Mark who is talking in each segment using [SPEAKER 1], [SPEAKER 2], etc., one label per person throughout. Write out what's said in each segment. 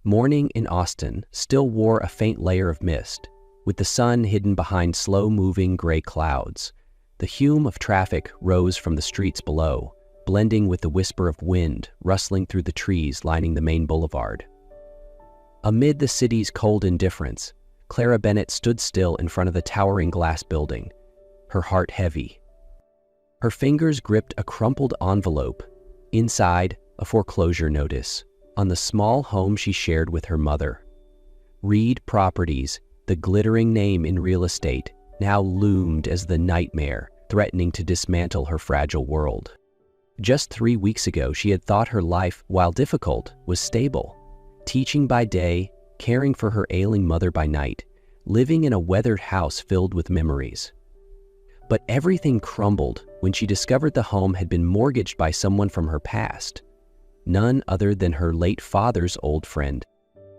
[SPEAKER 1] Morning in Austin still wore a faint layer of mist, with the sun hidden behind slow-moving gray clouds. The hum of traffic rose from the streets below, blending with the whisper of wind rustling through the trees lining the main boulevard. Amid the city's cold indifference, Clara Bennett stood still in front of the towering glass building, her heart heavy. Her fingers gripped a crumpled envelope. Inside, a foreclosure notice on the small home she shared with her mother. Reed Properties, the glittering name in real estate, now loomed as the nightmare threatening to dismantle her fragile world. Just 3 weeks ago, she had thought her life, while difficult, was stable. Teaching by day, caring for her ailing mother by night, living in a weathered house filled with memories. But everything crumbled when she discovered the home had been mortgaged by someone from her past, none other than her late father's old friend.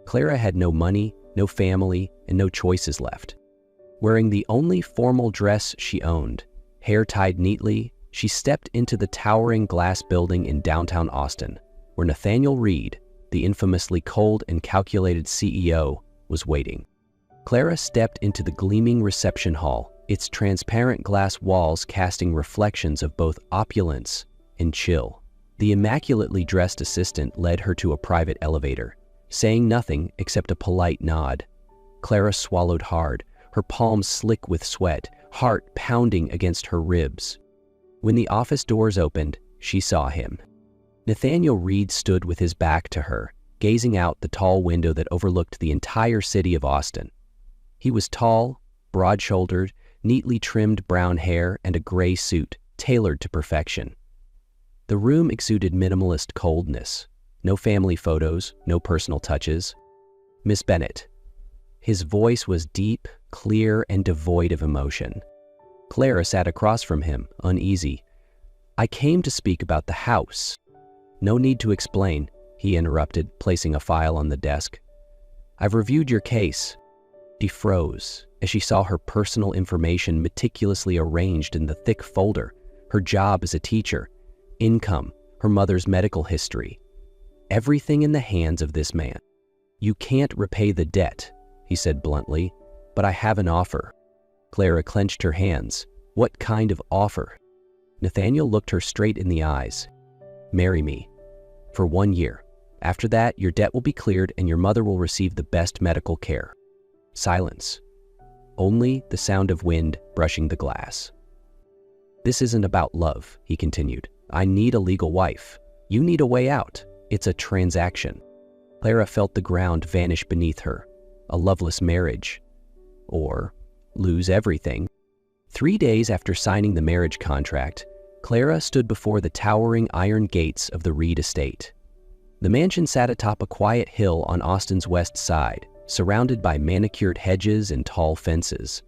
[SPEAKER 1] Clara had no money, no family, and no choices left. Wearing the only formal dress she owned, hair tied neatly, she stepped into the towering glass building in downtown Austin, where Nathaniel Reed, the infamously cold and calculated CEO, was waiting. Clara stepped into the gleaming reception hall, its transparent glass walls casting reflections of both opulence and chill. The immaculately dressed assistant led her to a private elevator, saying nothing except a polite nod. Clara swallowed hard, her palms slick with sweat, heart pounding against her ribs. When the office doors opened, she saw him. Nathaniel Reed stood with his back to her, gazing out the tall window that overlooked the entire city of Austin. He was tall, broad-shouldered, neatly trimmed brown hair and a gray suit tailored to perfection. The room exuded minimalist coldness. No family photos, no personal touches. "Miss Bennett." His voice was deep, clear, and devoid of emotion. Clara sat across from him, uneasy. "I came to speak about the house." "No need to explain," he interrupted, placing a file on the desk. "I've reviewed your case." She froze as she saw her personal information meticulously arranged in the thick folder, her job as a teacher, income, her mother's medical history. Everything in the hands of this man. "You can't repay the debt," he said bluntly, "but I have an offer." Clara clenched her hands. "What kind of offer?" Nathaniel looked her straight in the eyes. "Marry me. For 1 year. After that, your debt will be cleared and your mother will receive the best medical care." Silence. Only the sound of wind brushing the glass. "This isn't about love," he continued. "I need a legal wife. You need a way out. It's a transaction." Clara felt the ground vanish beneath her. A loveless marriage. Or lose everything. 3 days after signing the marriage contract, Clara stood before the towering iron gates of the Reed estate. The mansion sat atop a quiet hill on Austin's west side, surrounded by manicured hedges and tall fences.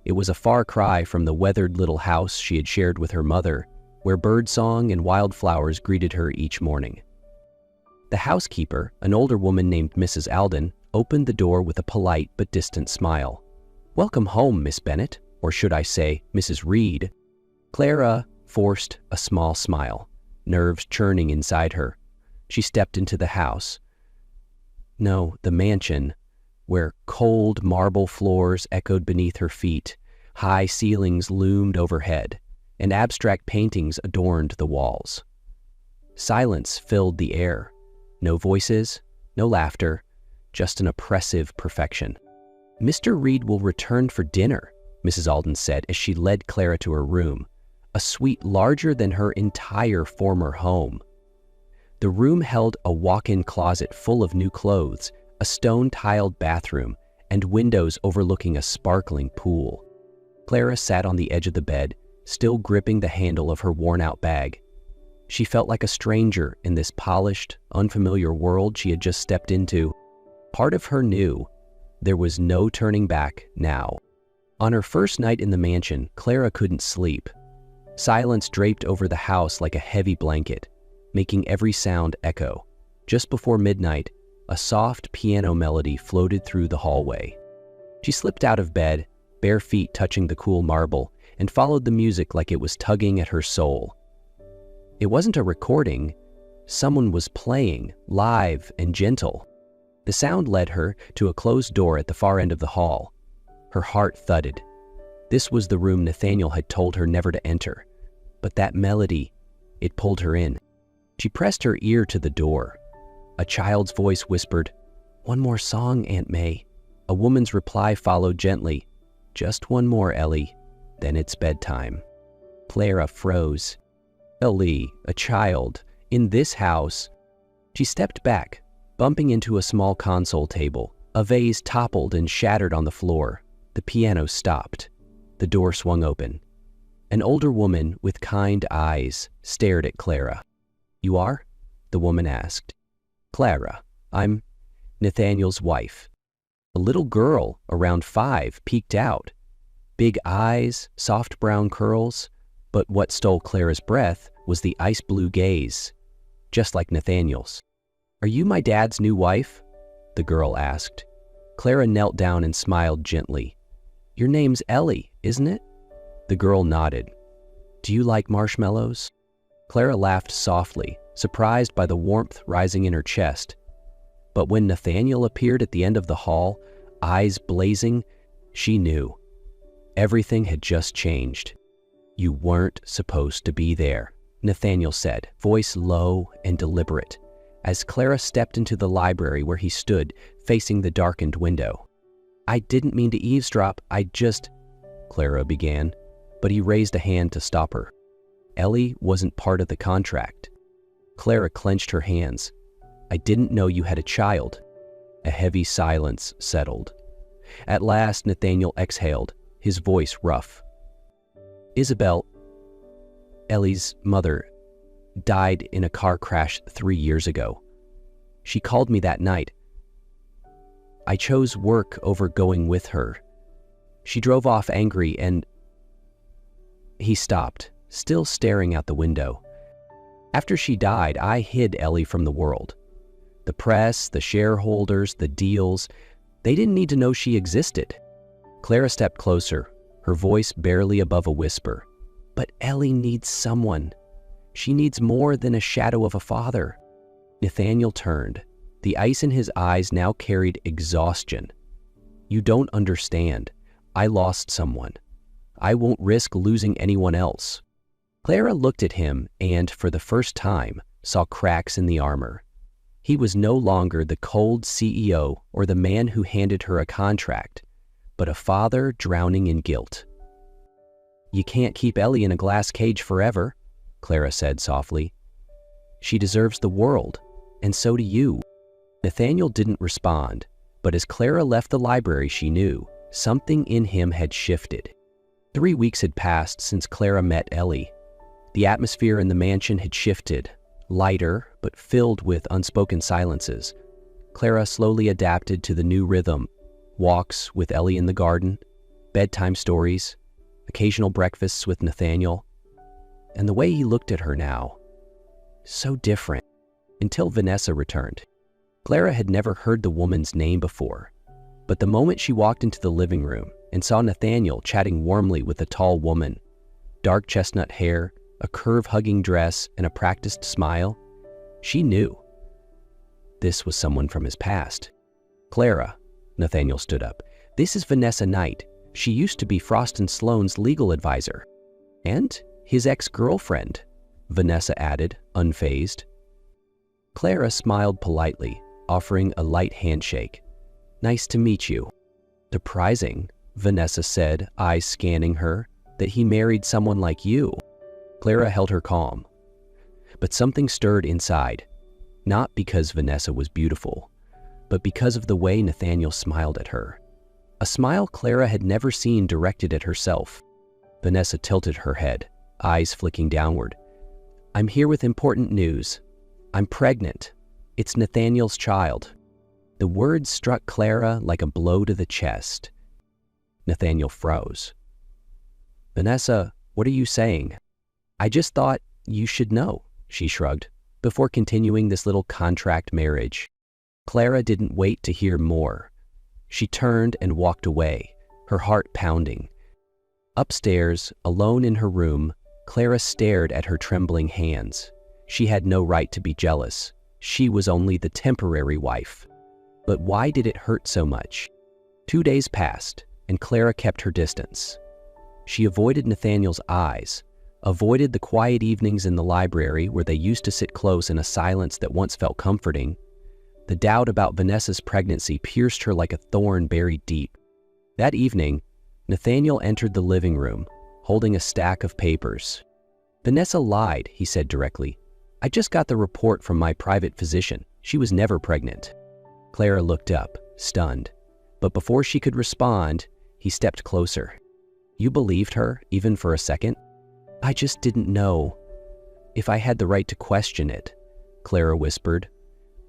[SPEAKER 1] It was a far cry from the weathered little house she had shared with her mother, where birdsong and wildflowers greeted her each morning. The housekeeper, an older woman named Mrs. Alden, opened the door with a polite but distant smile. "Welcome home, Miss Bennett, or should I say, Mrs. Reed." Clara forced a small smile, nerves churning inside her. She stepped into the house. No, the mansion, where cold marble floors echoed beneath her feet, high ceilings loomed overhead, and abstract paintings adorned the walls. Silence filled the air. No voices, no laughter, just an oppressive perfection. "Mr. Reed will return for dinner," Mrs. Alden said as she led Clara to her room, a suite larger than her entire former home. The room held a walk-in closet full of new clothes, a stone-tiled bathroom, and windows overlooking a sparkling pool. Clara sat on the edge of the bed, still gripping the handle of her worn-out bag. She felt like a stranger in this polished, unfamiliar world she had just stepped into. Part of her knew there was no turning back now. On her first night in the mansion, Clara couldn't sleep. Silence draped over the house like a heavy blanket, making every sound echo. Just before midnight, a soft piano melody floated through the hallway. She slipped out of bed, bare feet touching the cool marble, and followed the music like it was tugging at her soul. It wasn't a recording. Someone was playing, live and gentle. The sound led her to a closed door at the far end of the hall. Her heart thudded. This was the room Nathaniel had told her never to enter. But that melody, it pulled her in. She pressed her ear to the door. A child's voice whispered, "One more song, Aunt May." A woman's reply followed gently, "Just one more, Ellie, then it's bedtime." Clara froze. Ellie, a child, in this house. She stepped back, bumping into a small console table. A vase toppled and shattered on the floor. The piano stopped. The door swung open. An older woman with kind eyes stared at Clara. "You are?" the woman asked. "Clara, I'm Nathaniel's wife." A little girl, around 5, peeked out. Big eyes, soft brown curls, but what stole Clara's breath was the ice blue gaze, just like Nathaniel's. "Are you my dad's new wife?" the girl asked. Clara knelt down and smiled gently. "Your name's Ellie, isn't it?" The girl nodded. "Do you like marshmallows?" Clara laughed softly, surprised by the warmth rising in her chest. But when Nathaniel appeared at the end of the hall, eyes blazing, she knew. Everything had just changed. "You weren't supposed to be there," Nathaniel said, voice low and deliberate, as Clara stepped into the library where he stood, facing the darkened window. "I didn't mean to eavesdrop, Clara began, but he raised a hand to stop her. Ellie wasn't part of the contract. Clara clenched her hands. "I didn't know you had a child." A heavy silence settled. At last, Nathaniel exhaled, his voice rough. "Isabel, Ellie's mother, died in a car crash 3 years ago. She called me that night. I chose work over going with her. She drove off angry and..." He stopped, still staring out the window. "After she died, I hid Ellie from the world. The press, the shareholders, the deals, they didn't need to know she existed." Clara stepped closer, her voice barely above a whisper. "But Ellie needs someone. She needs more than a shadow of a father." Nathaniel turned. The ice in his eyes now carried exhaustion. "You don't understand. I lost someone. I won't risk losing anyone else." Clara looked at him and, for the first time, saw cracks in the armor. He was no longer the cold CEO or the man who handed her a contract, but a father drowning in guilt. "You can't keep Ellie in a glass cage forever," Clara said softly. "She deserves the world, and so do you." Nathaniel didn't respond, but as Clara left the library, she knew something in him had shifted. 3 weeks had passed since Clara met Ellie. The atmosphere in the mansion had shifted, lighter but filled with unspoken silences. Clara slowly adapted to the new rhythm: walks with Ellie in the garden, bedtime stories, occasional breakfasts with Nathaniel. And the way he looked at her now, so different, until Vanessa returned. Clara had never heard the woman's name before, but the moment she walked into the living room and saw Nathaniel chatting warmly with a tall woman, dark chestnut hair, a curve-hugging dress, and a practiced smile, she knew. This was someone from his past. "Clara," Nathaniel stood up, "this is Vanessa Knight. She used to be Frost & Sloan's legal advisor." "And his ex-girlfriend," Vanessa added, unfazed. Clara smiled politely, offering a light handshake. "Nice to meet you." "Surprising," Vanessa said, eyes scanning her, "that he married someone like you." Clara held her calm. But something stirred inside, not because Vanessa was beautiful, but because of the way Nathaniel smiled at her. A smile Clara had never seen directed at herself. Vanessa tilted her head, eyes flicking downward. "I'm here with important news. I'm pregnant. It's Nathaniel's child." The words struck Clara like a blow to the chest. Nathaniel froze. "Vanessa, what are you saying?" "I just thought you should know," she shrugged, before continuing this little contract marriage. Clara didn't wait to hear more. She turned and walked away, her heart pounding. Upstairs, alone in her room, Clara stared at her trembling hands. She had no right to be jealous. She was only the temporary wife. But why did it hurt so much? 2 days passed, and Clara kept her distance. She avoided Nathaniel's eyes, avoided the quiet evenings in the library where they used to sit close in a silence that once felt comforting. The doubt about Vanessa's pregnancy pierced her like a thorn buried deep. That evening, Nathaniel entered the living room, holding a stack of papers. "Vanessa lied," he said directly. "I just got the report from my private physician. She was never pregnant." Clara looked up, stunned. But before she could respond, he stepped closer. "You believed her, even for a second?" "I just didn't know if I had the right to question it," Clara whispered.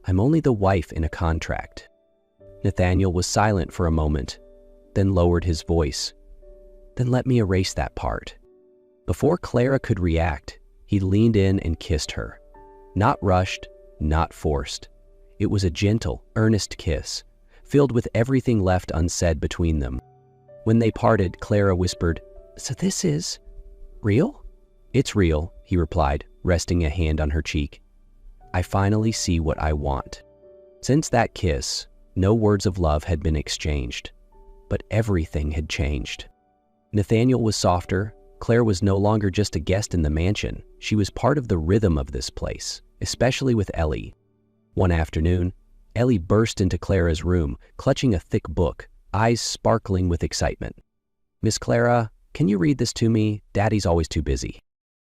[SPEAKER 1] "I'm only the wife in a contract." Nathaniel was silent for a moment, then lowered his voice. "Then let me erase that part." Before Clara could react, he leaned in and kissed her. Not rushed, not forced. It was a gentle, earnest kiss, filled with everything left unsaid between them. When they parted, Clara whispered, "So this is real?" "It's real," he replied, resting a hand on her cheek. "I finally see what I want." Since that kiss, no words of love had been exchanged, but everything had changed. Nathaniel was softer. Clara was no longer just a guest in the mansion. She was part of the rhythm of this place, especially with Ellie. One afternoon, Ellie burst into Clara's room, clutching a thick book, eyes sparkling with excitement. "Miss Clara, can you read this to me? Daddy's always too busy."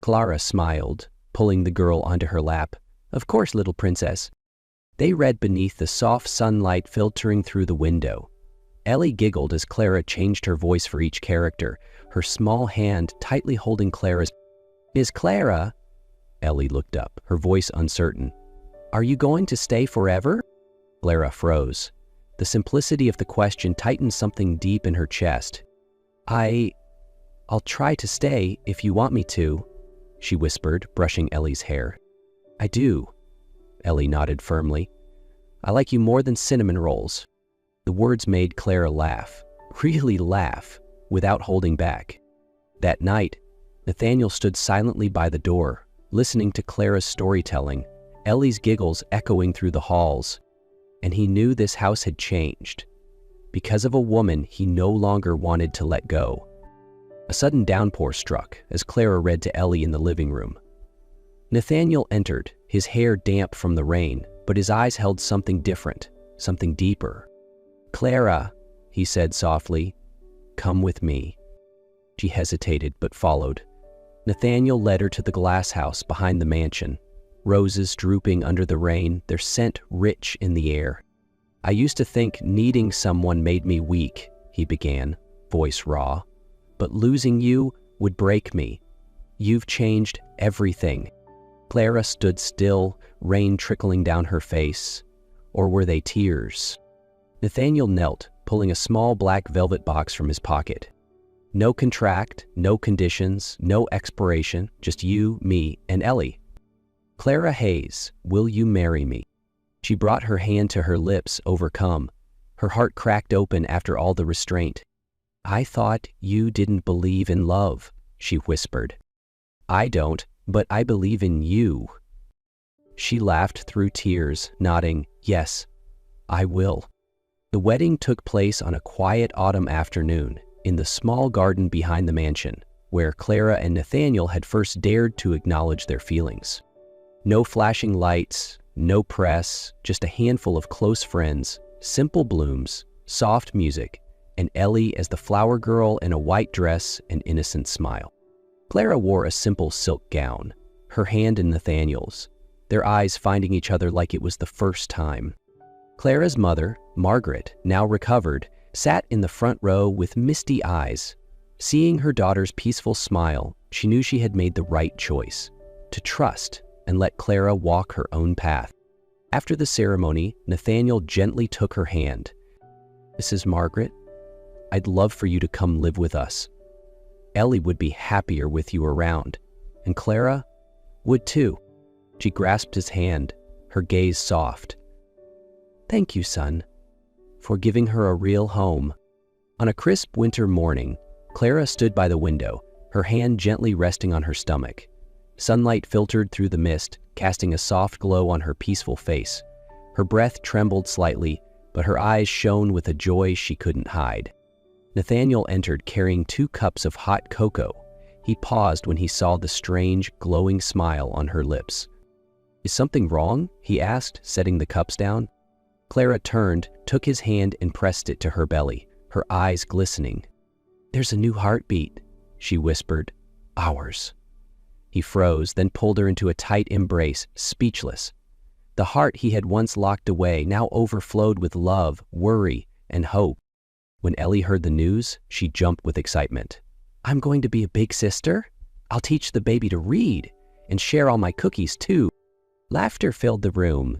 [SPEAKER 1] Clara smiled, pulling the girl onto her lap. "Of course, little princess." They read beneath the soft sunlight filtering through the window. Ellie giggled as Clara changed her voice for each character, her small hand tightly holding Clara's. "Miss Clara?" Ellie looked up, her voice uncertain. "Are you going to stay forever?" Clara froze. The simplicity of the question tightened something deep in her chest. I'll try to stay if you want me to," she whispered, brushing Ellie's hair. "I do," Ellie nodded firmly. "I like you more than cinnamon rolls." The words made Clara laugh, really laugh, without holding back. That night, Nathaniel stood silently by the door, listening to Clara's storytelling, Ellie's giggles echoing through the halls. And he knew this house had changed. Because of a woman he no longer wanted to let go. A sudden downpour struck as Clara read to Ellie in the living room. Nathaniel entered, his hair damp from the rain, but his eyes held something different, something deeper. "Clara," he said softly, "come with me." She hesitated but followed. Nathaniel led her to the glass house behind the mansion, roses drooping under the rain, their scent rich in the air. "I used to think needing someone made me weak," he began, voice raw. "But losing you would break me. You've changed everything." Clara stood still, rain trickling down her face. Or were they tears? Nathaniel knelt, pulling a small black velvet box from his pocket. No contract, no conditions, no expiration, just you, me, and Ellie. "Clara Hayes, will you marry me?" She brought her hand to her lips, overcome. Her heart cracked open after all the restraint. "I thought you didn't believe in love," she whispered. "I don't, but I believe in you." She laughed through tears, nodding, "Yes, I will." The wedding took place on a quiet autumn afternoon in the small garden behind the mansion, where Clara and Nathaniel had first dared to acknowledge their feelings. No flashing lights, no press, just a handful of close friends, simple blooms, soft music, and Ellie as the flower girl in a white dress and innocent smile. Clara wore a simple silk gown, her hand in Nathaniel's, their eyes finding each other like it was the first time. Clara's mother, Margaret, now recovered, sat in the front row with misty eyes. Seeing her daughter's peaceful smile, she knew she had made the right choice, to trust and let Clara walk her own path. After the ceremony, Nathaniel gently took her hand. "Mrs. Margaret, I'd love for you to come live with us. Ellie would be happier with you around, and Clara would too." She grasped his hand, her gaze soft. "Thank you, son, for giving her a real home." On a crisp winter morning, Clara stood by the window, her hand gently resting on her stomach. Sunlight filtered through the mist, casting a soft glow on her peaceful face. Her breath trembled slightly, but her eyes shone with a joy she couldn't hide. Nathaniel entered carrying 2 cups of hot cocoa. He paused when he saw the strange, glowing smile on her lips. "Is something wrong?" he asked, setting the cups down. Clara turned, took his hand and pressed it to her belly, her eyes glistening. "There's a new heartbeat," she whispered. "Ours." He froze, then pulled her into a tight embrace, speechless. The heart he had once locked away now overflowed with love, worry, and hope. When Ellie heard the news, she jumped with excitement. "I'm going to be a big sister? I'll teach the baby to read and share all my cookies too." Laughter filled the room.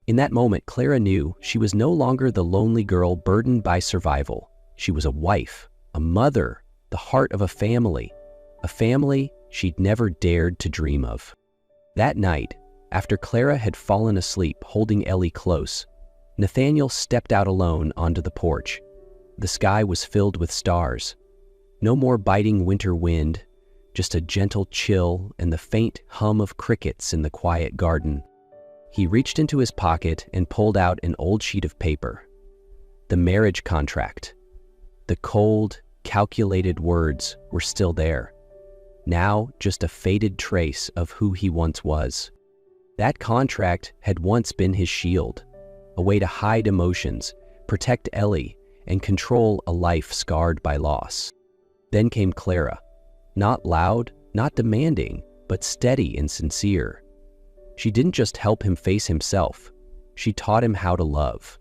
[SPEAKER 1] In that moment, Clara knew she was no longer the lonely girl burdened by survival. She was a wife, a mother, the heart of a family she'd never dared to dream of. That night, after Clara had fallen asleep holding Ellie close, Nathaniel stepped out alone onto the porch. The sky was filled with stars. No more biting winter wind, just a gentle chill and the faint hum of crickets in the quiet garden. He reached into his pocket and pulled out an old sheet of paper. The marriage contract. The cold, calculated words were still there. Now just a faded trace of who he once was. That contract had once been his shield, a way to hide emotions, protect Ellie, and control a life scarred by loss. Then came Clara, not loud, not demanding, but steady and sincere. She didn't just help him face himself, she taught him how to love.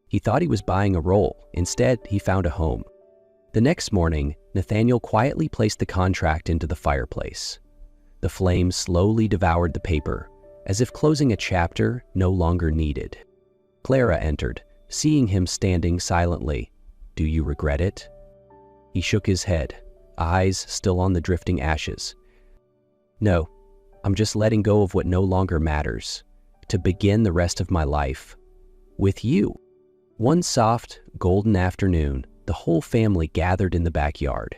[SPEAKER 1] He thought he was buying a role, instead he found a home. The next morning, Nathaniel quietly placed the contract into the fireplace. The flames slowly devoured the paper, as if closing a chapter no longer needed. Clara entered, seeing him standing silently. "Do you regret it?" He shook his head, eyes still on the drifting ashes. "No, I'm just letting go of what no longer matters, to begin the rest of my life with you." One soft, golden afternoon, the whole family gathered in the backyard.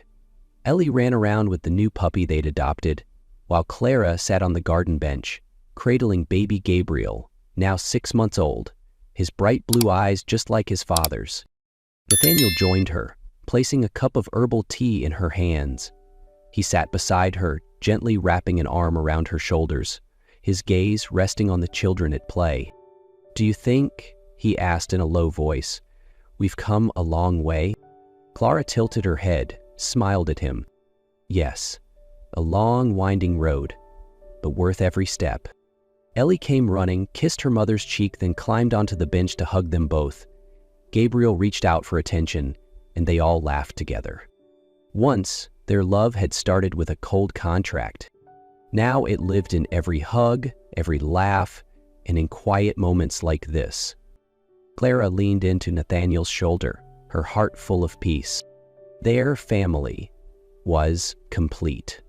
[SPEAKER 1] Ellie ran around with the new puppy they'd adopted, while Clara sat on the garden bench, cradling baby Gabriel, now 6 months old, his bright blue eyes just like his father's. Nathaniel joined her, placing a cup of herbal tea in her hands. He sat beside her, gently wrapping an arm around her shoulders, his gaze resting on the children at play. "Do you think," he asked in a low voice, "we've come a long way?" Clara tilted her head, smiled at him. "Yes, a long, winding road, but worth every step." Ellie came running, kissed her mother's cheek, then climbed onto the bench to hug them both. Gabriel reached out for attention, and they all laughed together. Once, their love had started with a cold contract. Now it lived in every hug, every laugh, and in quiet moments like this. Clara leaned into Nathaniel's shoulder, her heart full of peace. Their family was complete.